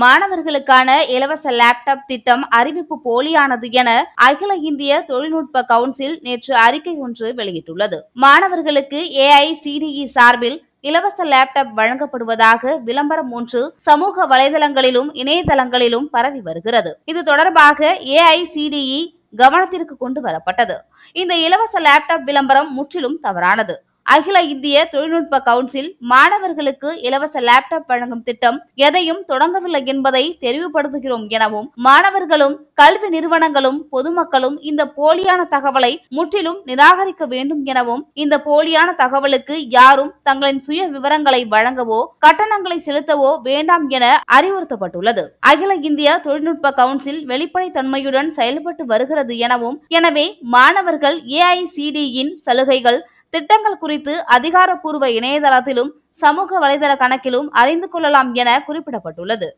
மாணவர்களுக்கான இலவச லேப்டாப் திட்டம் அறிவிப்பு போலியானது என அகில இந்திய தொழில்நுட்ப கவுன்சில் நேற்று அறிக்கை ஒன்று வெளியிட்டுள்ளது. மாணவர்களுக்கு AICTE சார்பில் இலவச லேப்டாப் வழங்கப்படுவதாக விளம்பரம் ஒன்று சமூக வலைதளங்களிலும் இணையதளங்களிலும் பரவி வருகிறது. இது தொடர்பாக AICTE கவனத்திற்கு கொண்டு வரப்பட்டது. இந்த இலவச லேப்டாப் விளம்பரம் முற்றிலும் தவறானது. அகில இந்திய தொழில்நுட்ப கவுன்சில் மாணவர்களுக்கு இலவச லேப்டாப் வழங்கும் திட்டம் எதையும் தொடங்கவில்லை என்பதை தெரிவுபடுத்துகிறோம் எனவும், மாணவர்களும் கல்வி நிறுவனங்களும் பொதுமக்களும் இந்த போலியான தகவலை முற்றிலும் நிராகரிக்க வேண்டும் எனவும், இந்த போலியான தகவலுக்கு யாரும் தங்களின் சுய விவரங்களை வழங்கவோ கட்டணங்களை செலுத்தவோ வேண்டாம் என அறிவுறுத்தப்பட்டுள்ளது. அகில இந்திய தொழில்நுட்ப கவுன்சில் வெளிப்படைத்தன்மையுடன் செயல்பட்டு வருகிறது எனவும், எனவே மாணவர்கள் AICTE சலுகைகள் திட்டங்கள் குறித்து அதிகாரப்பூர்வ இணையதளத்திலும் சமூக வலைதள கணக்கிலும் அறிந்து கொள்ளலாம் என குறிப்பிடப்பட்டுள்ளது.